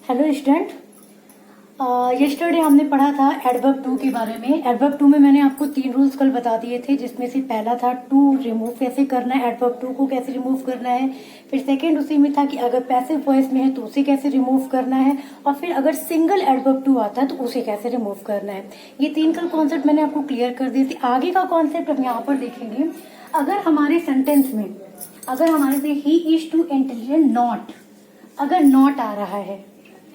Hello student, yesterday हमने पढ़ा था एडवर्ब टू के बारे में। एडवर्ब टू में मैंने आपको 3 रूल्स कल बता दिए थे, जिसमें से पहला था टू रिमूव कैसे करना है, एडवर्ब टू को कैसे रिमूव करना है। फिर सेकंड उसी में था कि अगर पैसिव वॉइस में है तो उसे कैसे रिमूव करना है, और फिर अगर सिंगल एडवर्ब टू आता है तो उसे कैसे रिमूव करना है। ये 3 कल कॉन्सेप्ट मैंने आपको क्लियर कर दिए थे। आगे का कॉन्सेप्ट हम यहाँ पर देखेंगे। अगर हमारे सेंटेंस में अगर हमारे से ही इज टू इंटेलिजेंट नॉट, अगर नॉट आ रहा है,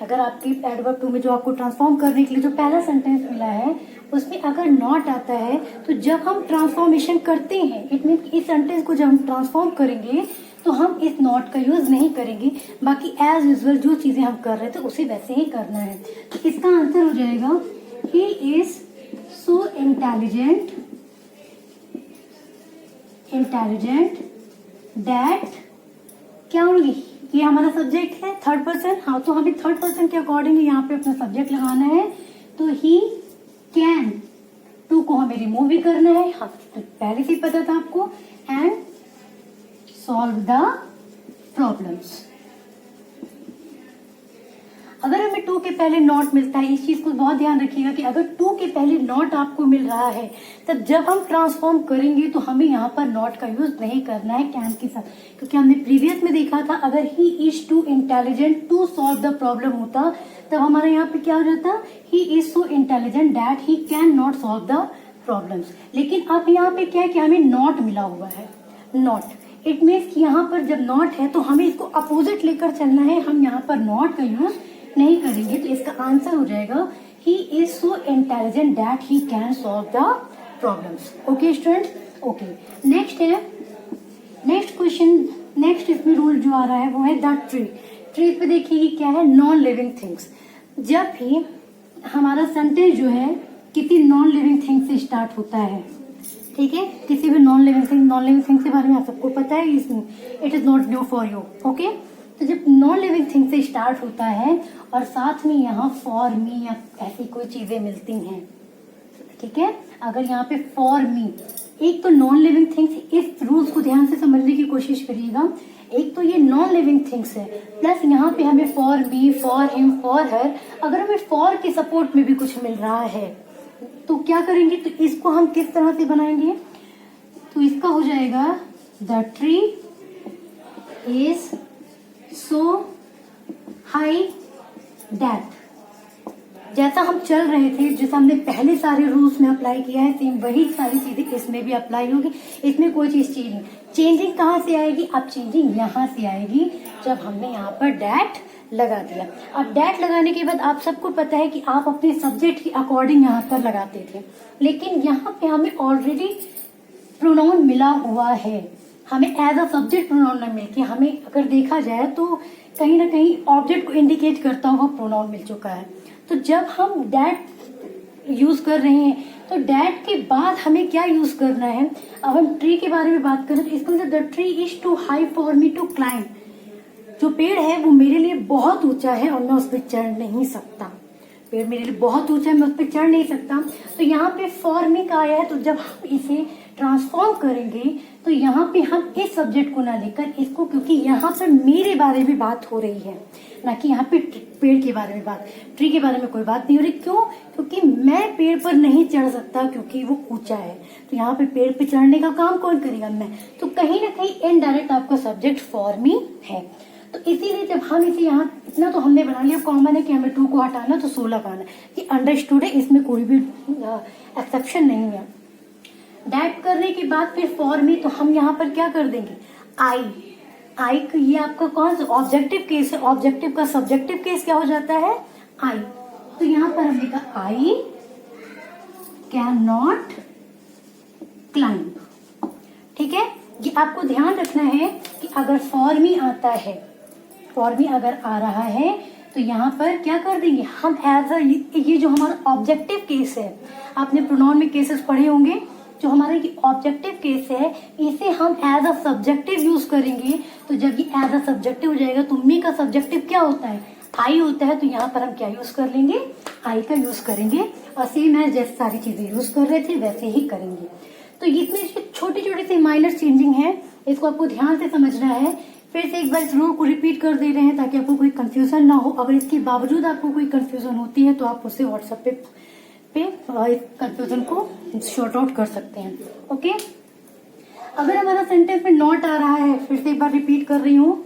अगर आपकी एडवर्ब टू में जो आपको ट्रांसफॉर्म करने के लिए जो पहला सेंटेंस मिला है उसमें अगर नॉट आता है, तो जब हम ट्रांसफॉर्मेशन करते हैं, इट मीन इस सेंटेंस को जब हम ट्रांसफॉर्म करेंगे तो हम इस नॉट का यूज नहीं करेंगे, बाकी एज यूजुअल जो चीजें हम कर रहे थे उसे वैसे ही करना है। तो इसका आंसर हो जाएगा ही इज सो इंटेलिजेंट दैट, क्या होगी, ये हमारा सब्जेक्ट है थर्ड पर्सन। हाँ, तो हमें थर्ड पर्सन के अकॉर्डिंग यहाँ पे अपना सब्जेक्ट लगाना है। तो ही कैन, टू को हमें रिमूव भी करना है, हाँ तो पहले से ही पता था आपको, एंड सॉल्व द प्रॉब्लम्स। अगर हमें टू के पहले नॉट मिलता है, इस चीज को बहुत ध्यान रखिएगा कि अगर टू के पहले नॉट आपको मिल रहा है तब जब हम ट्रांसफॉर्म करेंगे तो हमें यहाँ पर नॉट का यूज नहीं करना है कैन के साथ, क्योंकि हमने प्रीवियस में देखा था अगर he is too intelligent to solve the problem होता तब हमारा यहाँ पे क्या हो जाता, he is so intelligent that he can not solve the problems. लेकिन अब यहाँ पे क्या है कि हमें नॉट मिला हुआ है, नॉट, इट मीन्स कि यहाँ पर जब नॉट है तो हमें इसको अपोजिट लेकर चलना है, हम यहाँ पर नॉट का यूज नहीं करेंगे। तो इसका आंसर हो जाएगा ही is so intelligent that he can solve the problems. Okay students, okay. Next है, नेक्स्ट क्वेश्चन, नेक्स्ट इसमें रूल जो आ रहा है वो है द ट्री। ट्री पे देखिए क्या है, नॉन लिविंग थिंग्स। जब भी हमारा सेंटेंस जो है किसी नॉन लिविंग थिंग से स्टार्ट होता है, ठीक है, किसी भी नॉन लिविंग थिंग के बारे में आप सबको पता है, it is not new for you. Okay, तो जब नॉन लिविंग थिंग से स्टार्ट होता है और साथ में यहाँ फॉर मी या ऐसी कोई चीजें मिलती हैं, ठीक है, अगर यहाँ पे फॉर मी, एक तो नॉन लिविंग थिंग्स, इस रूल्स को ध्यान से समझने की कोशिश करिएगा। एक तो ये नॉन लिविंग थिंग्स है, प्लस यहाँ पे हमें for me, for him, for her, अगर हमें फॉर के सपोर्ट में भी कुछ मिल रहा है तो क्या करेंगे, तो इसको हम किस तरह से बनाएंगे, तो इसका हो जाएगा the tree is so high that. जैसा हम चल रहे थे, जैसा हमने पहले सारे रूल्स में अप्लाई किया है, सेम वही सारी चीजें इसमें भी अप्लाई होगी। इसमें कोई चीज चेंज नहीं, चेंजिंग कहाँ से आएगी, अब चेंजिंग यहाँ से आएगी जब हमने यहाँ पर डैट लगा दिया। अब डैट लगाने के बाद आप सबको पता है कि आप अपने सब्जेक्ट के अकॉर्डिंग यहाँ पर लगाते थे, लेकिन यहाँ पे हमें ऑलरेडी प्रोनाउन मिला हुआ है, हमें एज अ सब्जेक्ट प्रोनाउन न मिलके हमें अगर देखा जाए तो कहीं ना कहीं ऑब्जेक्ट को इंडिकेट करता हुआ प्रोनाउन मिल चुका है। तो जब हम डैट यूज कर रहे हैं तो डैट के बाद हमें क्या यूज करना है। अब हम ट्री के बारे में बात करें तो इसको the tree is too high for me to climb. जो पेड़ है वो मेरे लिए बहुत ऊंचा है और मैं उस पर चढ़ नहीं सकता, पेड़ मेरे लिए बहुत ऊंचा है, मैं उस पर चढ़ नहीं सकता। तो यहाँ पे फॉर मी का आया है, तो जब हम इसे ट्रांसफॉर्म करेंगे तो यहाँ पे हम इस सब्जेक्ट को ना लेकर इसको, क्योंकि यहाँ पर मेरे बारे में बात हो रही है, ना कि यहाँ पे पेड़ के बारे में बात, ट्री के बारे में कोई बात नहीं हो रही। क्यों, क्योंकि मैं पेड़ पर नहीं चढ़ सकता क्योंकि वो ऊंचा है, तो यहाँ पे पेड़ पे चढ़ने का काम कौन करेगा, मैं। तो कहीं ना कहीं इनडायरेक्ट आपका सब्जेक्ट फॉर मी है। तो इसीलिए जब हम इसे यहाँ, इतना तो हमने बना लिया, कॉमन है कि हमें टू को हटाना तो 16 लगाना, ये अंडरस्टूड है, इसमें कोई भी एक्सेप्शन नहीं है। डैट करने के बाद फिर फॉर मी, तो हम यहाँ पर क्या कर देंगे, आई ये आपका कौन सा ऑब्जेक्टिव केस है, ऑब्जेक्टिव का सब्जेक्टिव केस क्या हो जाता है, आई। तो यहाँ पर हमने कहा आई कैन नॉट क्लाइंब, ठीक है। ये आपको ध्यान रखना है कि अगर फॉर मी आता है, फॉर मी अगर आ रहा है तो यहाँ पर क्या कर देंगे हम, एज अ, ये जो हमारा ऑब्जेक्टिव केस है, आपने प्रोनाउन में केसेस पढ़े होंगे, जो हमारा ये ऑब्जेक्टिव केस है इसे हम एज अ सब्जेक्टिव यूज करेंगे। तो जब ये एज अ सब्जेक्टिव हो जाएगा तो मी का सब्जेक्टिव क्या होता है, आई होता है, तो यहाँ पर हम क्या यूज कर लेंगे, आई का यूज करेंगे, और सेम है जैसे सारी चीजें यूज कर रहे थे वैसे ही करेंगे। तो इसमें छोटी छोटी सी माइनर चेंजिंग है, इसको आपको ध्यान से समझना है। फिर से एक बार इस रूल को रिपीट कर दे रहे हैं ताकि आपको कोई कंफ्यूजन ना हो। अगर इसके बावजूद आपको कोई कंफ्यूजन होती है तो आप उसे व्हाट्सएप पे कंफ्यूजन को शॉर्ट आउट कर सकते हैं। ओके, अगर हमारा सेंटेंस में नॉट आ रहा है, फिर से एक बार रिपीट कर रही हूँ,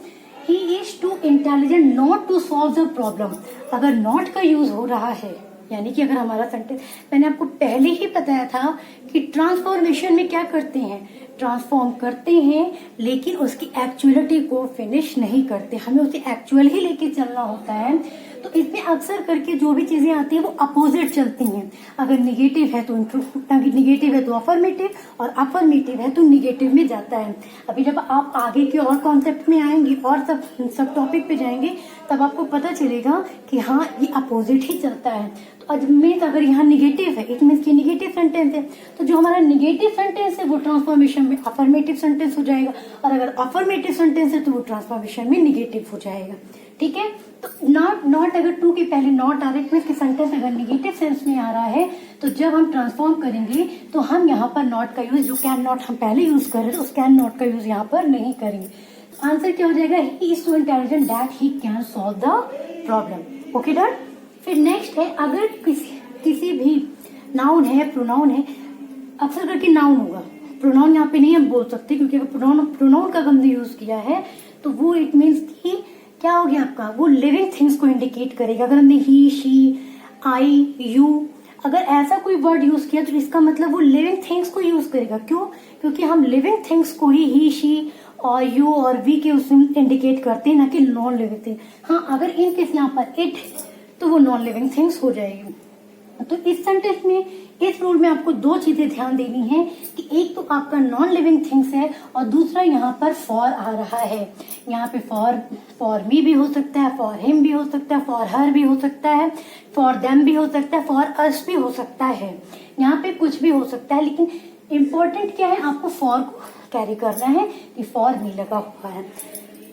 he is too intelligent not to solve the problem. अगर नॉट का यूज हो रहा है, यानी कि अगर हमारा सेंटेंस, मैंने आपको पहले ही बताया था कि ट्रांसफॉर्मेशन में क्या करते हैं, ट्रांसफॉर्म करते हैं लेकिन उसकी एक्चुअलिटी को फिनिश नहीं करते, हमें उसे एक्चुअल ही लेके चलना होता है। तो इसमें अक्सर करके जो भी चीजें आती हैं वो अपोजिट चलती हैं। अगर निगेटिव है तो निगेटिव है तो अफर्मेटिव, और अफर्मेटिव है तो निगेटिव में जाता है। अभी जब आप आगे के और कॉन्सेप्ट में आएंगे और सब टॉपिक पे जाएंगे तब आपको पता चलेगा कि हाँ ये अपोजिट ही चलता है। तो अजमेर अगर यहाँ निगेटिव है, इट मीन्स ये निगेटिव सेंटेंस है, तो जो हमारा निगेटिव सेंटेंस है वो ट्रांसफॉर्मेशन में अफर्मेटिव सेंटेंस हो जाएगा, और अगर अफर्मेटिव सेंटेंस है तो वो ट्रांसफॉर्मेशन में निगेटिव हो जाएगा। ठीक है, तो नॉट अगर टू के पहले नॉट आ रहा है, कि सेंटेंस अगर निगेटिव सेंस में आ रहा है, तो जब हम ट्रांसफॉर्म करेंगे तो हम यहाँ पर नॉट का यूज, जो कैन नॉट हम पहले यूज कर रहे थे उस कैन नॉट का यूज यहाँ पर नहीं करेंगे। आंसर क्या हो जाएगा, ही is so intelligent that he can solve the problem. Okay done. फिर नेक्स्ट है, अगर किसी भी नाउन है, प्रोनाउन है, अक्सर करके नाउन होगा, प्रोनाउन यहाँ पे नहीं हम बोल सकते, क्योंकि अगर प्रोनाउन का हमने यूज किया है तो वो इट मीन्स कि क्या हो गया आपका, वो लिविंग थिंग्स को इंडिकेट करेगा। अगर हमने ही, शी, आई, यू, अगर ऐसा कोई वर्ड यूज किया तो इसका मतलब वो लिविंग थिंग्स को यूज करेगा। क्यों? क्योंकि हम लिविंग थिंग्स को ही, शी और यू और वी के उसमें इंडिकेट करते हैं, ना कि नॉन लिविंग थिंग। हाँ, अगर इन केस यहाँ पर इट तो वो नॉन लिविंग थिंग्स हो जाएगी। तो इस सेंटेंस में, इस रूल में आपको दो चीजें ध्यान देनी है कि एक तो आपका नॉन लिविंग थिंग्स है और दूसरा यहाँ पर फॉर आ रहा है। यहाँ पे फॉर मी भी हो सकता है, फॉर हिम भी हो सकता है, फॉर हर भी हो सकता है, फॉर देम भी हो सकता है, फॉर अस भी हो सकता है। यहाँ पे कुछ भी हो सकता है, लेकिन इम्पोर्टेंट क्या है, आपको फॉर को कैरी करना है कि फॉर मी लगा हुआ है।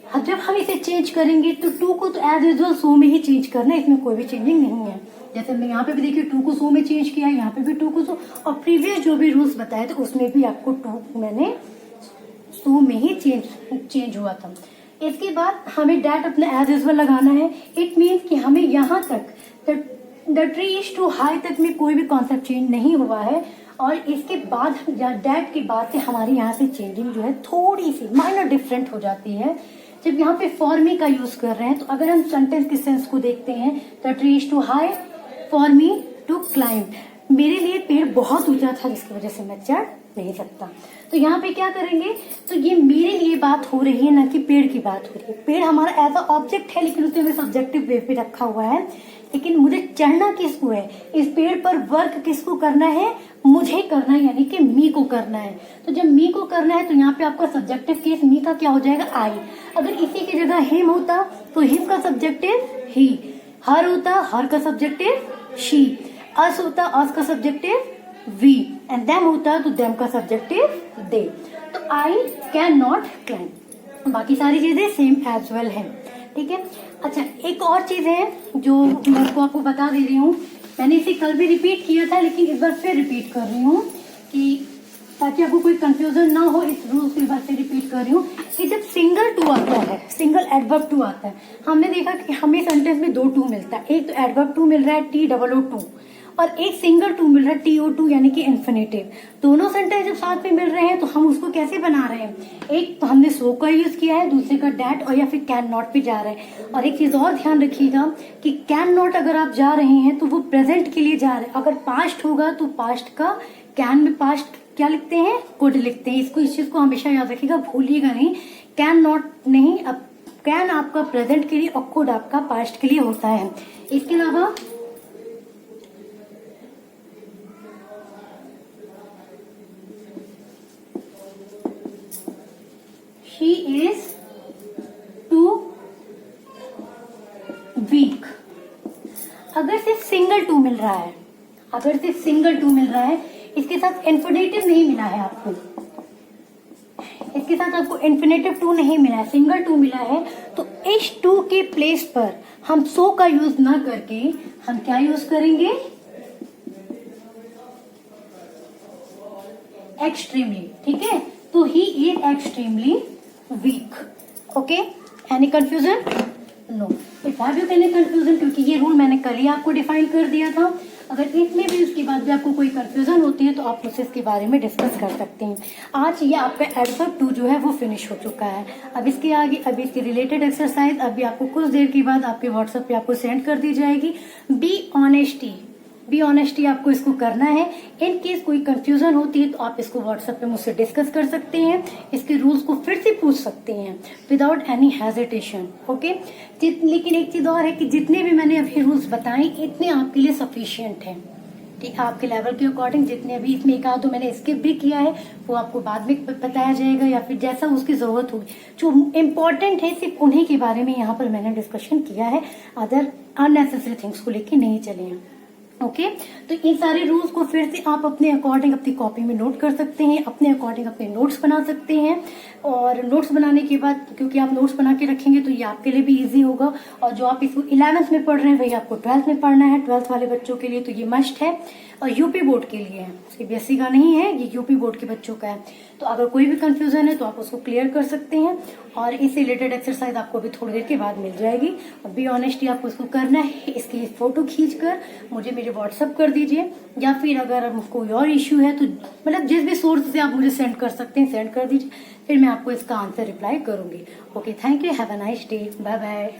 अब जब हम इसे चेंज करेंगे तो टू को तो एज यूजुअल सो में ही चेंज करना है, इसमें कोई भी चेंजिंग नहीं है। जैसे मैं यहाँ पे भी देखिए टू को सो में चेंज किया, यहाँ पे भी टू को सो, और प्रीवियस जो भी रूल्स बताए थे उसमें भी आपको टू मैंने सो में ही चेंज हुआ था। इसके बाद हमें डैट अपना एज यूजुअल लगाना है। इट मीन्स कि हमें यहाँ तक the tree is too high तक में कोई भी कॉन्सेप्ट चेंज नहीं हुआ है, और इसके बाद डैट के बाद से हमारी यहाँ से चेंजिंग जो है थोड़ी सी माइनर डिफरेंट हो जाती है। जब यहाँ पे फॉर मी का यूज कर रहे हैं तो अगर हम सेंटेंस के सेंस को देखते हैं, the tree is too high for me to climb, मेरे लिए पेड़ बहुत ऊंचा था जिसकी वजह से मैं चढ़ नहीं सकता। तो यहाँ पे क्या करेंगे, तो ये मेरे लिए बात हो रही है, ना कि पेड़ की बात हो रही है। पेड़ हमारा एज अ ऑब्जेक्ट है, लेकिन उसे हमें सब्जेक्टिव वे पे रखा हुआ है। लेकिन मुझे चढ़ना किसको है, इस पेड़ पर वर्क किसको करना है, मुझे करना है, यानी कि मी को करना है। तो जब मी को करना है तो यहाँ पे आपका सब्जेक्टिव केस मी का क्या हो जाएगा, आई। अगर इसी की जगह हिम होता तो हिम का सब्जेक्टिव ही, हर होता हर का सब्जेक्टिव शी, अस होता अस का सब्जेक्टिव वी, एंड देम होता तो देम का सब्जेक्टिव दे। तो आई कैन नॉट क्लाइंब। बाकी सारी चीजें सेम एज वेल है। ठीक है। अच्छा, एक और चीज है जो मैं आपको बता दे रही हूँ, मैंने इसे कल भी रिपीट किया था लेकिन इस बार फिर रिपीट कर रही हूँ कि ताकि आपको कोई कंफ्यूजन ना हो, इस रूल को इस बार से रिपीट कर रही हूँ कि जब सिंगल टू आता है, सिंगल एडवर्ब टू आता है, हमने देखा कि हमें सेंटेंस में दो टू मिलता है। एक तो एडवर्ब टू मिल रहा है TOO2 और एक सिंगल टू मिल रहा है TO2 यानी कि इन्फिनेटिव। दोनों सेंटेंस जब साथ में मिल रहे हैं तो हम उसको कैसे बना रहे हैं, एक तो हमने सो का यूज किया है, दूसरे का डैट और या फिर कैन नॉट पे जा रहे हैं। और एक चीज और ध्यान रखिएगा कि कैन नॉट अगर आप जा रहे हैं तो वो प्रेजेंट के लिए जा रहे हैं, अगर पास्ट होगा तो पास्ट का कैन में पास्ट क्या लिखते हैं, कुड लिखते हैं। इस चीज को हमेशा याद रखिएगा, भूलिएगा नहीं। कैन नॉट नहीं, अब कैन आपका प्रेजेंट के लिए और कुड आपका पास्ट के लिए होता है। इसके अलावा शी इज टू वीक, अगर सिर्फ सिंगल टू मिल रहा है, अगर सिर्फ सिंगल टू मिल रहा है, इसके साथ इन्फिनेटिव नहीं मिला है आपको, इसके साथ आपको इन्फिनेटिव टू नहीं मिला है, सिंगल टू मिला है, तो इस टू के प्लेस पर हम सो का यूज ना करके हम क्या यूज करेंगे, एक्सट्रीमली। ठीक है, तो he is extremely weak. Okay, any confusion? No if have you any confusion, क्योंकि ये रूल मैंने कल ही आपको डिफाइन कर दिया था। अगर इसमें भी उसके बाद भी आपको कोई कंफ्यूजन होती है तो आप मुझसे इसके बारे में डिस्कस कर सकते हैं। आज ये आपका एडवर्ब टू जो है वो फिनिश हो चुका है। अब इसके आगे अभी इसकी रिलेटेड एक्सरसाइज अभी आपको कुछ देर के बाद आपके व्हाट्सएप पे आपको सेंड कर दी जाएगी। बी ऑनेस्टी आपको इसको करना है। इन केस कोई कंफ्यूजन होती है तो आप इसको व्हाट्सएप पे मुझसे डिस्कस कर सकते हैं, इसके रूल्स को फिर से पूछ सकते हैं विदाउट एनी हेजिटेशन। ओके, लेकिन एक चीज और है कि जितने भी मैंने अभी रूल्स बताए इतने आपके लिए सफिशियंट हैं। ठीक, आपके लेवल के अकॉर्डिंग जितने भी इसमें एक आध तो मैंने स्किप भी किया है वो आपको बाद में बताया जाएगा या फिर जैसा उसकी जरूरत होगी। जो इम्पोर्टेंट है सिर्फ उन्हीं के बारे में यहाँ पर मैंने डिस्कशन किया है, अदर अननेसेसरी थिंग्स को लेके नहीं चले हैं। ओके, तो इन सारे रूल्स को फिर से आप अपने अकॉर्डिंग अपनी कॉपी में नोट कर सकते हैं, अपने अकॉर्डिंग अपने नोट्स बना सकते हैं। और नोट्स बनाने के बाद क्योंकि आप नोट्स बना के रखेंगे तो ये आपके लिए भी इजी होगा। और जो आप इसको 11th में पढ़ रहे हैं वही आपको 12th में पढ़ना है। 12th वाले बच्चों के लिए तो ये मस्ट है और यूपी बोर्ड के लिए है, सीबीएसई का नहीं है, ये यूपी बोर्ड के बच्चों का है। तो अगर कोई भी कंफ्यूजन है तो आप उसको क्लियर कर सकते हैं और इससे रिलेटेड एक्सरसाइज आपको भी थोड़ी देर के बाद मिल जाएगी। और बी ऑनेस्टी आपको इसको करना है, इसकी फोटो खींचकर मुझे मेरे व्हाट्सअप कर दीजिए या फिर अगर कोई और इश्यू है तो मतलब जिस भी सोर्स से आप मुझे सेंड कर सकते हैं सेंड कर दीजिए, फिर मैं आपको इसका आंसर रिप्लाई करूंगी। Okay, thank you, have a nice day, bye bye.